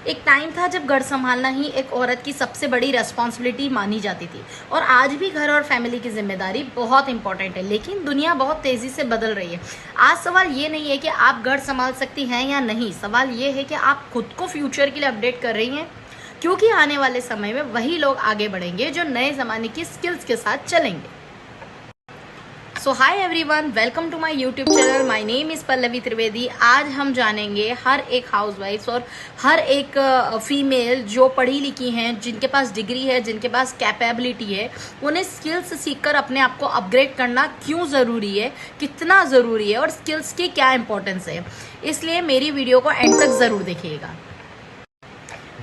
एक टाइम था जब घर संभालना ही एक औरत की सबसे बड़ी रेस्पॉन्सिबिलिटी मानी जाती थी और आज भी घर और फैमिली की जिम्मेदारी बहुत इंपॉर्टेंट है। लेकिन दुनिया बहुत तेज़ी से बदल रही है। आज सवाल ये नहीं है कि आप घर संभाल सकती हैं या नहीं, सवाल ये है कि आप खुद को फ्यूचर के लिए अपडेट कर रही हैं, क्योंकि आने वाले समय में वही लोग आगे बढ़ेंगे जो नए ज़माने की स्किल्स के साथ चलेंगे। So hi everyone, welcome to my YouTube channel. My name is Pallavi Trivedi. आज हम जानेंगे हर एक हाउसवाइफ्स और हर एक फीमेल जो पढ़ी लिखी हैं, जिनके पास डिग्री है, जिनके पास कैपेबिलिटी है, उन्हें स्किल्स सीखकर अपने आप को अपग्रेड करना क्यों ज़रूरी है, कितना ज़रूरी है और स्किल्स की क्या इंपॉर्टेंस है। इसलिए मेरी वीडियो को एंड तक ज़रूर देखिएगा।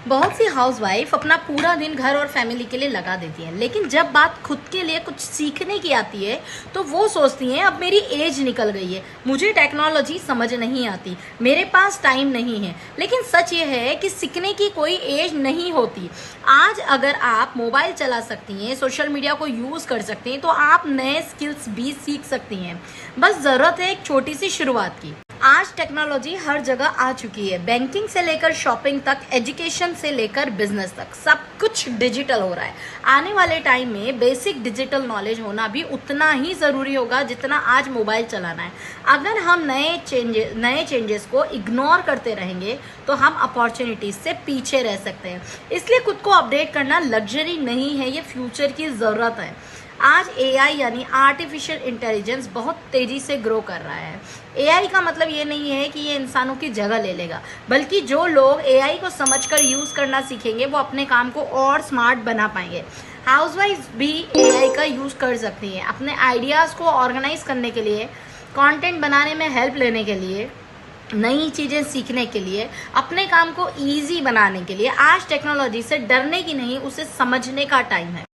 बहुत सी हाउसवाइफ अपना पूरा दिन घर और फैमिली के लिए लगा देती हैं, लेकिन जब बात खुद के लिए कुछ सीखने की आती है तो वो सोचती हैं अब मेरी एज निकल गई है, मुझे टेक्नोलॉजी समझ नहीं आती, मेरे पास टाइम नहीं है। लेकिन सच ये है कि सीखने की कोई एज नहीं होती। आज अगर आप मोबाइल चला सकती हैं, सोशल मीडिया को यूज़ कर सकती हैं, तो आप नए स्किल्स भी सीख सकती हैं। बस ज़रूरत है एक छोटी सी शुरुआत की। आज टेक्नोलॉजी हर जगह आ चुकी है। बैंकिंग से लेकर शॉपिंग तक, एजुकेशन से लेकर बिजनेस तक, सब कुछ डिजिटल हो रहा है। आने वाले टाइम में बेसिक डिजिटल नॉलेज होना भी उतना ही ज़रूरी होगा जितना आज मोबाइल चलाना है। अगर हम नए चेंजेस को इग्नोर करते रहेंगे तो हम अपॉर्चुनिटीज से पीछे रह सकते हैं। इसलिए खुद को अपडेट करना लग्जरी नहीं है, ये फ्यूचर की ज़रूरत है। आज AI यानी आर्टिफिशियल इंटेलिजेंस बहुत तेज़ी से ग्रो कर रहा है। AI का मतलब ये नहीं है कि ये इंसानों की जगह ले लेगा, बल्कि जो लोग AI को समझकर यूज़ करना सीखेंगे वो अपने काम को और स्मार्ट बना पाएंगे। हाउसवाइफ भी AI का यूज़ कर सकती हैं अपने आइडियाज़ को ऑर्गेनाइज करने के लिए, कंटेंट बनाने में हेल्प लेने के लिए, नई चीज़ें सीखने के लिए, अपने काम को ईजी बनाने के लिए। आज टेक्नोलॉजी से डरने की नहीं, उसे समझने का टाइम है।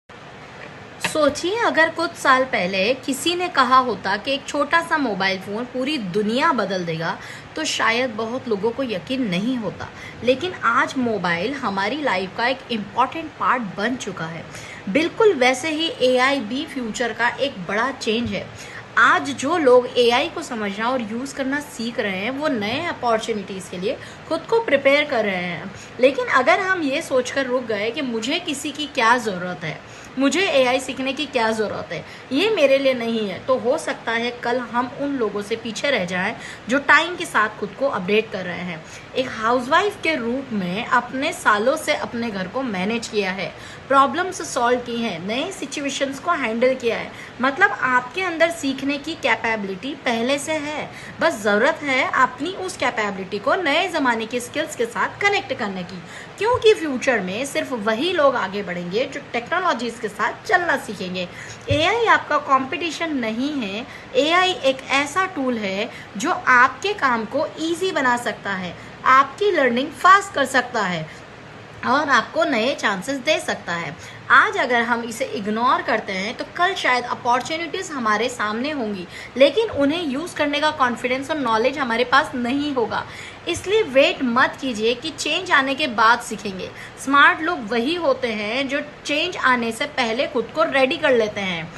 सोचिए, अगर कुछ साल पहले किसी ने कहा होता कि एक छोटा सा मोबाइल फ़ोन पूरी दुनिया बदल देगा, तो शायद बहुत लोगों को यकीन नहीं होता। लेकिन आज मोबाइल हमारी लाइफ का एक इम्पॉर्टेंट पार्ट बन चुका है। बिल्कुल वैसे ही AI भी फ्यूचर का एक बड़ा चेंज है। आज जो लोग AI को समझना और यूज़ करना सीख रहे हैं, वो नए अपॉर्चुनिटीज़ के लिए खुद को प्रिपेयर कर रहे हैं। लेकिन अगर हम ये सोचकर रुक गए कि मुझे किसी की क्या ज़रूरत है, मुझे AI सीखने की क्या ज़रूरत है, ये मेरे लिए नहीं है, तो हो सकता है कल हम उन लोगों से पीछे रह जाएं जो टाइम के साथ खुद को अपडेट कर रहे हैं। एक हाउसवाइफ के रूप में अपने सालों से अपने घर को मैनेज किया है, प्रॉब्लम्स सॉल्व की हैं, नए सिचुएशंस को हैंडल किया है। मतलब आपके अंदर सीखने की कैपेबिलिटी पहले से है, बस ज़रूरत है अपनी उस कैपेबिलिटी को नए ज़माने की स्किल्स के साथ कनेक्ट करने की। क्योंकि फ्यूचर में सिर्फ वही लोग आगे बढ़ेंगे जो टेक्नोलॉजीज़ के साथ चलना सीखेंगे। AI आपका कंपटीशन नहीं है। AI एक ऐसा टूल है जो आपके काम को ईजी बना सकता है, आपकी लर्निंग फास्ट कर सकता है और आपको नए चांसेस दे सकता है। आज अगर हम इसे इग्नोर करते हैं तो कल शायद अपॉर्चुनिटीज़ हमारे सामने होंगी, लेकिन उन्हें यूज़ करने का कॉन्फिडेंस और नॉलेज हमारे पास नहीं होगा। इसलिए वेट मत कीजिए कि चेंज आने के बाद सीखेंगे। स्मार्ट लोग वही होते हैं जो चेंज आने से पहले खुद को रेडी कर लेते हैं।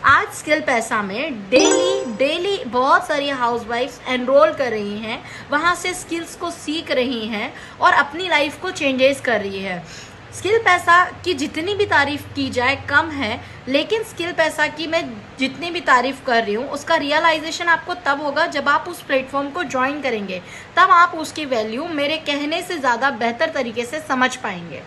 आज स्किल पैसा में डेली बहुत सारी हाउसवाइफ्स एनरोल कर रही हैं, वहाँ से स्किल्स को सीख रही हैं और अपनी लाइफ को चेंजेस कर रही है। स्किल पैसा की जितनी भी तारीफ़ की जाए कम है, लेकिन स्किल पैसा की मैं जितनी भी तारीफ़ कर रही हूँ उसका रियलाइजेशन आपको तब होगा जब आप उस प्लेटफॉर्म को ज्वाइन करेंगे। तब आप उसकी वैल्यू मेरे कहने से ज़्यादा बेहतर तरीके से समझ पाएंगे।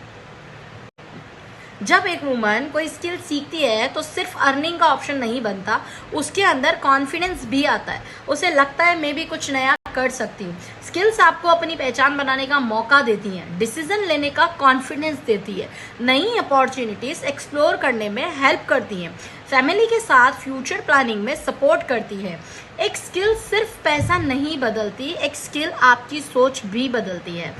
जब एक वुमन कोई स्किल सीखती है तो सिर्फ अर्निंग का ऑप्शन नहीं बनता, उसके अंदर कॉन्फिडेंस भी आता है। उसे लगता है मैं भी कुछ नया कर सकती हूँ। स्किल्स आपको अपनी पहचान बनाने का मौका देती हैं, डिसीजन लेने का कॉन्फिडेंस देती है, नई अपॉर्चुनिटीज़ एक्सप्लोर करने में हेल्प करती हैं, फैमिली के साथ फ्यूचर प्लानिंग में सपोर्ट करती है। एक स्किल सिर्फ पैसा नहीं बदलती, एक स्किल आपकी सोच भी बदलती है।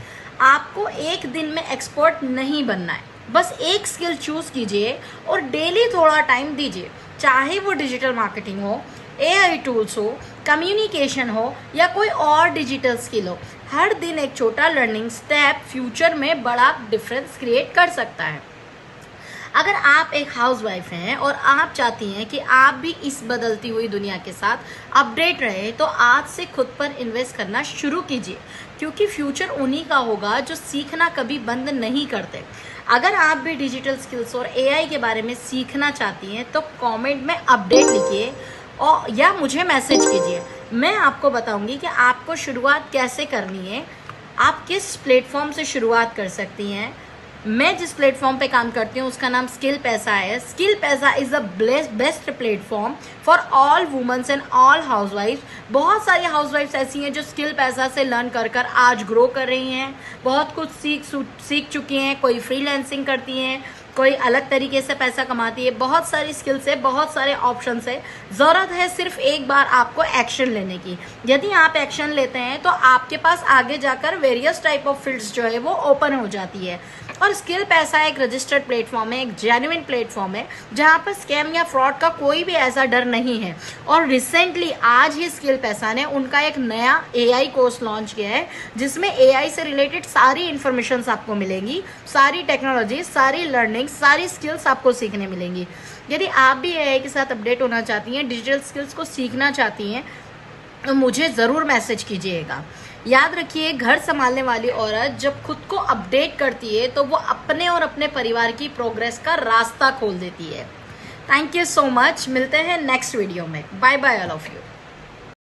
आपको एक दिन में एक्सपर्ट नहीं बनना है, बस एक स्किल चूज़ कीजिए और डेली थोड़ा टाइम दीजिए। चाहे वो डिजिटल मार्केटिंग हो, AI टूल्स हो, कम्युनिकेशन हो या कोई और डिजिटल स्किल हो, हर दिन एक छोटा लर्निंग स्टेप फ्यूचर में बड़ा डिफरेंस क्रिएट कर सकता है। अगर आप एक हाउसवाइफ हैं और आप चाहती हैं कि आप भी इस बदलती हुई दुनिया के साथ अपडेट रहे, तो आज से खुद पर इन्वेस्ट करना शुरू कीजिए। क्योंकि फ्यूचर उन्हीं का होगा जो सीखना कभी बंद नहीं करते। अगर आप भी डिजिटल स्किल्स और एआई के बारे में सीखना चाहती हैं तो कमेंट में अपडेट लिखिए और या मुझे मैसेज कीजिए। मैं आपको बताऊंगी कि आपको शुरुआत कैसे करनी है, आप किस प्लेटफॉर्म से शुरुआत कर सकती हैं। मैं जिस प्लेटफॉर्म पे काम करती हूँ उसका नाम स्किल पैसा है। Skill Paisa is the best platform for all womens and all housewifes. बहुत सारी हाउसवाइफ्स ऐसी हैं जो स्किल पैसा से लर्न कर कर आज ग्रो कर रही हैं, बहुत कुछ सीख चुकी हैं। कोई फ्रीलांसिंग करती हैं, कोई अलग तरीके से पैसा कमाती है। बहुत सारी स्किल्स है, बहुत सारे ऑप्शंस है। ज़रूरत है सिर्फ एक बार आपको एक्शन लेने की। यदि आप एक्शन लेते हैं तो आपके पास आगे जाकर वेरियस टाइप ऑफ फील्ड्स जो है वो ओपन हो जाती है। और स्किल पैसा एक रजिस्टर्ड प्लेटफॉर्म है, एक जेन्युइन प्लेटफॉर्म है जहाँ पर स्कैम या फ्रॉड का कोई भी ऐसा डर नहीं है। और रिसेंटली आज ही स्किल पैसा ने उनका एक नया एआई कोर्स लॉन्च किया है जिसमें एआई से रिलेटेड सारी इन्फॉर्मेशन आपको मिलेंगी, सारी टेक्नोलॉजी, सारी लर्निंग, सारी स्किल्स आपको सीखने मिलेंगी। यदि आप भी एआई के साथ अपडेट होना चाहती हैं, डिजिटल स्किल्स को सीखना चाहती हैं तो मुझे ज़रूर मैसेज कीजिएगा। याद रखिए, घर संभालने वाली औरत जब खुद को अपडेट करती है तो वो अपने और अपने परिवार की प्रोग्रेस का रास्ता खोल देती है। Thank you so much. मिलते हैं नेक्स्ट वीडियो में। Bye bye all of you.